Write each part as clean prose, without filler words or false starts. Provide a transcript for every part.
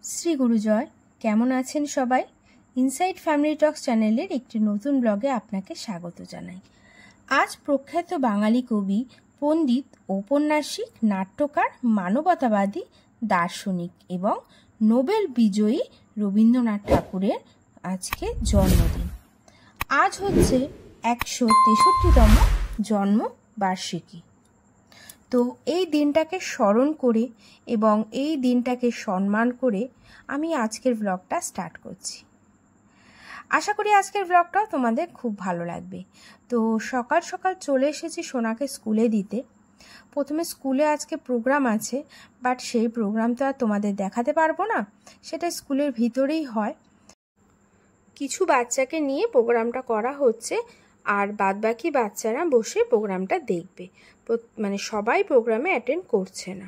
শ্রী গুরুজয়, কেমন আছেন সবাই? ইনসাইড ফ্যামিলি টক্স চ্যানেলের একটি নতুন ব্লগে আপনাকে স্বাগত জানাই। আজ প্রখ্যাত বাঙালি কবি, পণ্ডিত, ঔপন্যাসিক, নাট্যকার, মানবতাবাদী, দার্শনিক এবং নোবেল বিজয়ী রবীন্দ্রনাথ ঠাকুরের আজকে জন্মদিন। আজ হচ্ছে 163তম জন্মবার্ষিকী। তো এই দিনটাকে স্মরণ করে এবং এই দিনটাকে সম্মান করে আমি আজকের ব্লগটা স্টার্ট করছি। আশা করি আজকের ব্লগটাও তোমাদের খুব ভালো লাগবে। তো সকাল সকাল চলে এসেছি সোনাকে স্কুলে দিতে। প্রথমে স্কুলে আজকে প্রোগ্রাম আছে, বাট সেই প্রোগ্রাম তো আর তোমাদের দেখাতে পারবো না, সেটা স্কুলের ভিতরেই হয়। কিছু বাচ্চাকে নিয়ে প্রোগ্রামটা করা হচ্ছে, আর বাদবাকি বাচ্চারা বসে প্রোগ্রামটা দেখবে। মানে সবাই প্রোগ্রামে অ্যাটেন্ড করছে না।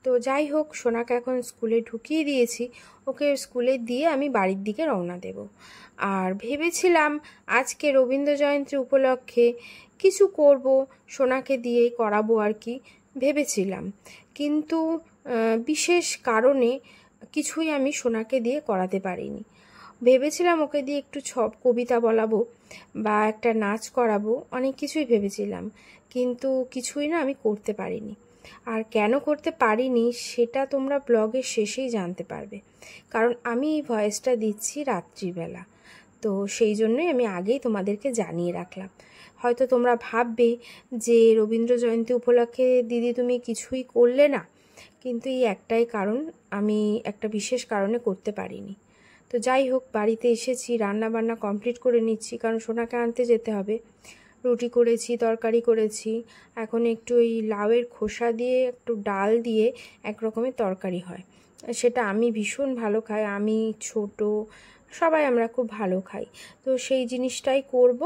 তো যাই হোক, সোনাকে এখন স্কুলে ঢুকিয়ে দিয়েছি। ওকে স্কুলে দিয়ে আমি বাড়ির দিকে রওনা দেব। আর ভেবেছিলাম আজকে রবীন্দ্র জয়ন্তী উপলক্ষে কিছু করব, সোনাকে দিয়েই করাবো আর কি ভেবেছিলাম। কিন্তু বিশেষ কারণে কিছুই আমি সোনাকে দিয়ে করাতে পারিনি। ভেবেছিলাম ওকে দিয়ে একটু কবিতা বলাবো বা একটা নাচ করাবো, অনেক কিছুই ভেবেছিলাম, কিন্তু কিছুই না আমি করতে পারিনি। আর কেন করতে পারিনি সেটা তোমরা ব্লগের শেষেই জানতে পারবে, কারণ আমি এই ভয়েসটা দিচ্ছি রাত্রিবেলা। তো সেই জন্যই আমি আগেই তোমাদেরকে জানিয়ে রাখলাম। হয়তো তোমরা ভাববে যে রবীন্দ্র জয়ন্তী উপলক্ষে দিদি তুমি কিছুই করলে না, কিন্তু এই একটাই কারণ, আমি একটা বিশেষ কারণে করতে পারিনি। তো যাই হোক, বাড়িতে এসেছি, রান্না বান্না কমপ্লিট করে নিচ্ছি, কারণ সোনাকে আনতে যেতে হবে। রুটি করেছি, তরকারি করেছি। এখন একটু এই লাউয়ের খোসা দিয়ে একটু ডাল দিয়ে এক রকমের তরকারি হয়, সেটা আমি ভীষণ ভালো খাই। আমি, ছোট, সবাই আমরা খুব ভালো খাই। তো সেই জিনিসটাই করব,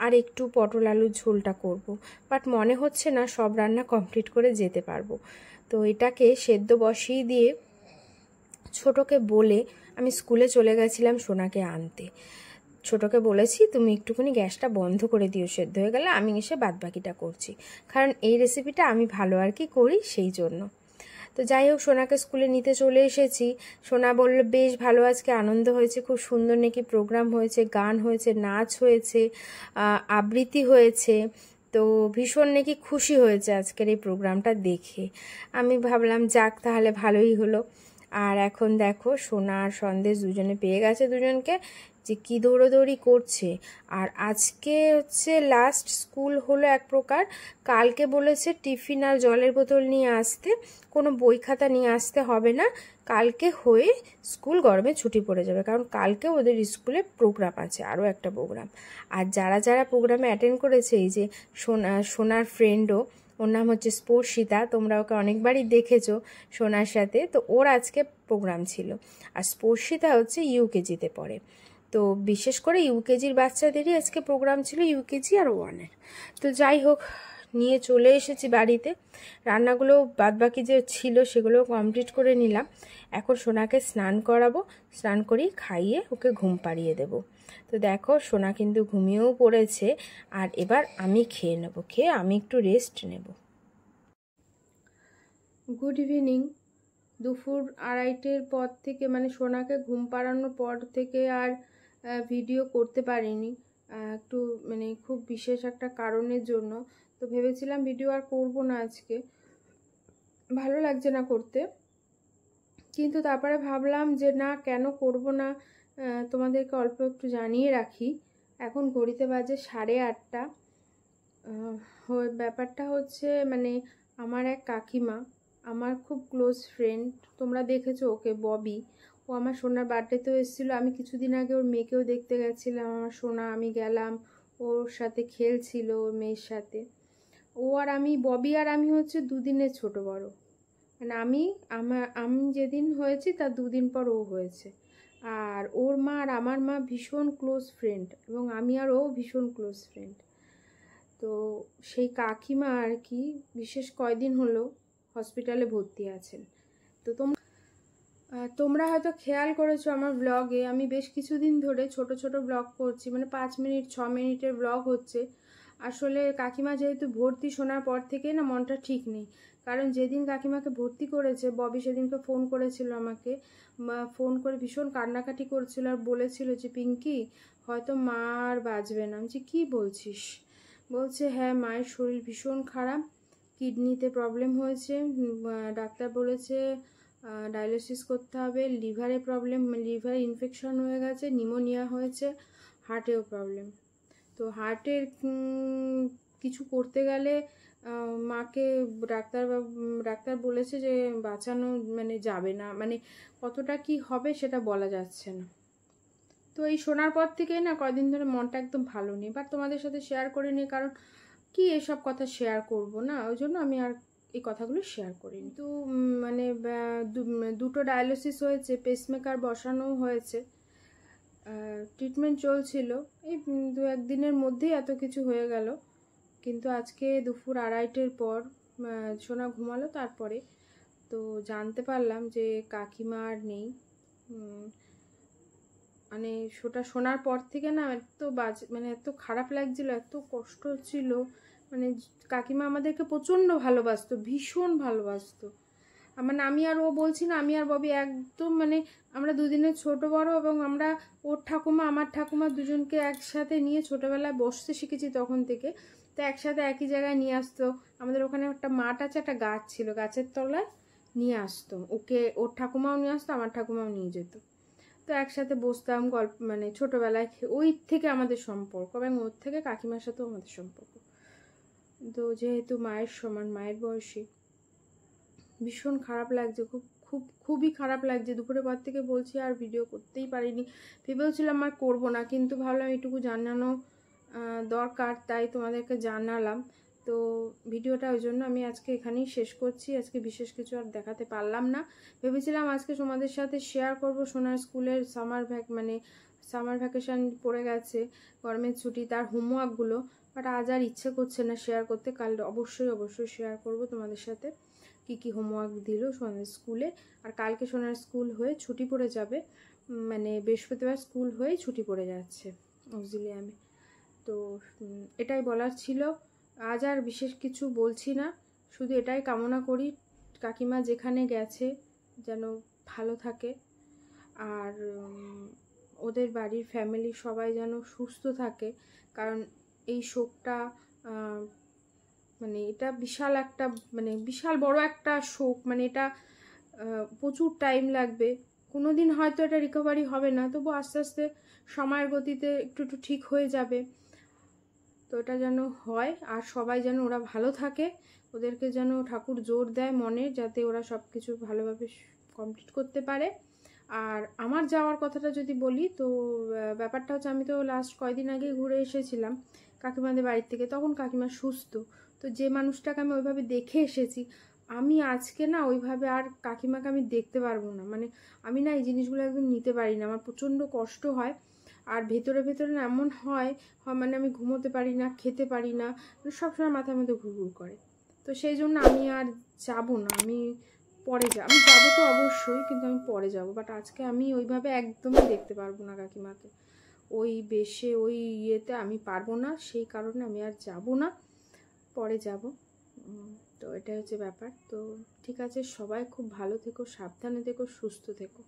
আর একটু পটল আলুর ঝোলটা করব। বাট মনে হচ্ছে না সব রান্না কমপ্লিট করে যেতে পারবো। তো এটাকে সেদ্ধ বসিয়ে দিয়ে ছোটকে বলে আমি স্কুলে চলে গেছিলাম সোনাকে আনতে। ছোটকে বলেছি তুমি একটুখানি গ্যাসটা বন্ধ করে দিও, সেদ্ধ হয়ে গেলে আমি এসে বাদবাকিটা করছি, কারণ এই রেসিপিটা আমি ভালো আর কি করি সেই জন্য। তো যাই হোক, সোনাকে স্কুলে নিতে চলে এসেছি। সোনা বলল বেশ ভালো, আজকে আনন্দ হয়েছে, খুব সুন্দর নাকি প্রোগ্রাম হয়েছে, গান হয়েছে, নাচ হয়েছে, আবৃত্তি হয়েছে। তো ভীষণ নাকি খুশি হয়েছে আজকের এই প্রোগ্রামটা দেখে। আমি ভাবলাম যাক, তাহলে ভালোই হলো। আর এখন দেখো, সোনা আর সন্দেশ দুজনে পেয়ে গেছে দুজনকে, যে কী দৌড়োদৌড়ি করছে। আর আজকে হচ্ছে লাস্ট স্কুল হলো এক প্রকার। কালকে বলেছে টিফিন আর জলের বোতল নিয়ে আসতে, কোনো বই খাতা নিয়ে আসতে হবে না। কালকে হয়ে স্কুল গরমে ছুটি পড়ে যাবে, কারণ কালকে ওদের স্কুলে প্রোগ্রাম আছে, আরও একটা প্রোগ্রাম। আর যারা যারা প্রোগ্রামে অ্যাটেন্ড করেছে, এই যে সোনার ফ্রেন্ডও, ওর নাম হচ্ছে স্পর্শিতা, তোমরা ওকে অনেকবারই দেখেছো সোনার সাথে। তো ওর আজকে প্রোগ্রাম ছিল। আর স্পর্শিতা হচ্ছে ইউকেজিতে পড়ে। তো বিশেষ করে ইউকেজির বাচ্চাদেরই আজকে প্রোগ্রাম ছিল, ইউকেজি আর 1-এর। তো যাই হোক, নিয়ে চলে এসেছি বাড়িতে। রান্নাগুলো বাদবাকি যে ছিল সেগুলো কমপ্লিট করে নিলাম। এখন সোনাকে স্নান করাবো, স্নান করিয়ে খাইয়ে ওকে ঘুম পাড়িয়ে দেব। তো দেখো, সোনা কিন্তু ঘুমিয়েও পড়েছে। আর এবার আমি খেয়ে নেব, খেয়ে আমি একটু রেস্ট নেব। Good evening. দুপুর 2:30-এর পর থেকে, মানে সোনাকে ঘুম পাড়ানোর পর থেকে আর ভিডিও করতে পারিনি, একটু মানে খুব বিশেষ একটা কারণের জন্য। তো ভেবেছিলাম ভিডিও আর করব না আজকে, ভালো লাগছে না করতে। কিন্তু তারপরে ভাবলাম যে না, কেন করব না, তোমাদেরকে অল্প একটু জানিয়ে রাখি। এখন ঘড়িতে বাজে 8:30। ব্যাপারটা হচ্ছে, মানে আমার এক কাকিমা, আমার খুব ক্লোজ ফ্রেন্ড, তোমরা দেখেছো ওকে, ববি। ও আমার সোনার বার্থডেতেও এসেছিলো। আমি কিছুদিন আগে ওর মেয়েকেও দেখতে গেছিলাম। আমার সোনা, আমি গেলাম, ওর সাথে খেলছিল ওর মেয়ের সাথে। ও আর আমি, ববি আর আমি হচ্ছে 2 দিনের ছোট বড়। মানে আমি যেদিন হয়েছি তার 2 দিন পর ও হয়েছে। আর ওর মা আর আমার মা ভীষণ ক্লোজ ফ্রেন্ড, এবং আমি আর ও ভীষণ ক্লোজ ফ্রেন্ড। তো সেই কাকিমা আর কি বিশেষ কয়দিন হলো হসপিটালে ভর্তি আছেন। তো তোমরা হয়তো খেয়াল করেছো আমার ব্লগে, আমি বেশ কিছুদিন ধরে ছোট ছোট ব্লগ করছি, মানে 5 মিনিট 6 মিনিটের ব্লগ হচ্ছে। আসলে কাকিমা যেহেতু ভর্তি, শোনার পর থেকে না মনটা ঠিক নেই, কারণ যেদিন কাকিমাকে ভর্তি করেছে ববি সেদিনকে ফোন করেছিল আমাকে, ফোন করে ভীষণ কান্নাকাটি করছিল আর বলেছিল যে পিঙ্কি হয়তো মা আর বাঁচবে না। আমি কী বলছিস? বলছে হ্যাঁ মায়ের শরীর ভীষণ খারাপ, কিডনিতে প্রবলেম হয়েছে, ডাক্তার বলেছে ডায়ালিসিস করতে হবে, লিভারে প্রবলেম, লিভারে ইনফেকশন হয়ে গেছে, নিউমোনিয়া হয়েছে, হার্টেও প্রবলেম। তো হার্টের কিছু করতে গেলে মাকে ডাক্তার বলেছে যে বাঁচানো মানে যাবে না, মানে কতটা কি হবে সেটা বলা যাচ্ছে না। তো এই শোনার পর থেকেই না কয়দিন ধরে মনটা একদম ভালো নেই, বাট তোমাদের সাথে শেয়ার করে নিই, কারণ কি এসব কথা শেয়ার করব না, ওই জন্য আমি আর এই কথাগুলো শেয়ার করি। কিন্তু মানে দুটো ডায়ালিসিস হয়েছে, পেসমেকার বসানো হয়েছে, ট্রিটমেন্ট চলছিল, এই 2-1 দিনের মধ্যেই এত কিছু হয়ে গেল। কিন্তু আজকে দুপুর 2:30-টের পর সোনা ঘুমালো, তারপরে তো জানতে পারলাম যে কাকিমা আর নেই। মানে শোনার পর থেকে না এত মানে এত খারাপ লাগছিল, এত কষ্ট হচ্ছিল। মানে কাকিমা আমাদেরকে প্রচণ্ড ভালোবাসতো, ভীষণ ভালোবাসতো। মানে আমি আর ও বলছি না, আমি আর ববি একদম মানে আমরা দুদিনের ছোট বড়, এবং আমরা ওর ঠাকুমা আমার ঠাকুমা দুজনকে একসাথে নিয়ে ছোটোবেলায় বসতে শিখেছি তখন থেকে। তো একসাথে একই জায়গায় নিয়ে আসতো, আমাদের ওখানে একটা মাঠ আছে, একটা গাছ ছিল, গাছের তলায় নিয়ে আসতো ওকে, ওর ঠাকুমাও নিয়ে আসতো, আমার ঠাকুমাও নিয়ে যেত। তো একসাথে বসতাম গল্প, মানে ছোটোবেলায় ওই থেকে আমাদের সম্পর্ক, এবং ওর থেকে কাকিমার সাথেও আমাদের সম্পর্ক। তো যেহেতু মায়ের সমান, মায়ের বয়সী, ভীষণ খারাপ লাগছে, খুবই খারাপ লাগছে। দুপুরের পর থেকে বলছি আর ভিডিও করতেই পারিনি, ভেবেছিলাম আর করবো না, কিন্তু ভাবলাম এটুকু জানানো দরকার, তাই তোমাদেরকে জানালাম। তো ভিডিওটা ওই জন্য আমি আজকে এখানেই শেষ করছি। আজকে বিশেষ কিছু আর দেখাতে পারলাম না, ভেবেছিলাম আজকে তোমাদের সাথে শেয়ার করব সোনার স্কুলের সামার ভ্যাকেশন পড়ে গেছে, গরমের ছুটি, তার হোমওয়ার্কগুলো, বাট আজ আর ইচ্ছে করছে না শেয়ার করতে। কাল অবশ্যই শেয়ার করব তোমাদের সাথে কি হোমওয়ার্ক দিল সোনার স্কুলে। আর কালকে সোনার স্কুল হয়ে ছুটি পড়ে যাবে, মানে বৃহস্পতিবার স্কুল হয়ে ছুটি পড়ে যাচ্ছে অক্সিলিয়ামে। তো এটাই বলার ছিল, আজ আর বিশেষ কিছু বলছি না, শুধু এটাই কামনা করি কাকিমা যেখানে গেছে যেন ভালো থাকে, আর ওদের বাড়ির ফ্যামিলি সবাই যেন সুস্থ থাকে। কারণ এই শোকটা মানে এটা বিশাল বড় একটা শোক, মানে এটা প্রচুর টাইম লাগবে, কোনোদিন হয়তো এটা রিকভারি হবে না, তবু আস্তে আস্তে সময়ের গতিতে একটু ঠিক হয়ে যাবে। তো এটা যেন হয়, আর সবাই যেন ওরা ভালো থাকে, ওদেরকে যেন ঠাকুর জোর দেয় মনে, যাতে ওরা সব কিছু ভালোভাবে কমপ্লিট করতে পারে। আর আমার যাওয়ার কথাটা যদি বলি, তো ব্যাপারটা হচ্ছে আমি তো লাস্ট কয়দিন আগে ঘুরে এসেছিলাম কাকিমাদের বাড়ির থেকে, তখন কাকিমা সুস্থ। তো যে মানুষটাকে আমি ওইভাবে দেখে এসেছি, আমি আজকে না ওইভাবে আর কাকিমাকে আমি দেখতে পারবো না। মানে আমি না এই জিনিসগুলো একদম নিতে পারি না, আমার প্রচণ্ড কষ্ট হয়। আর ভেতরে না এমন হয় মানে আমি ঘুমোতে পারি না, খেতে পারি না, মানে সবসময় মাথার মধ্যে ঘুরঘুর করে। তো সেই জন্য আমি আর যাব না, আমি যাবো তো অবশ্যই, কিন্তু আমি পরে যাব। বাট আজকে আমি ওইভাবে একদমই দেখতে পারবো না কাকিমাকে, ওই বেশে ওই ইয়েতে আমি পারবো না, সেই কারণে আমি আর যাব না, পরে যাব। তো এটাই হচ্ছে ব্যাপার। তো ঠিক আছে, সবাই খুব ভালো থেকো, সাবধানে থেকো, সুস্থ থেকো।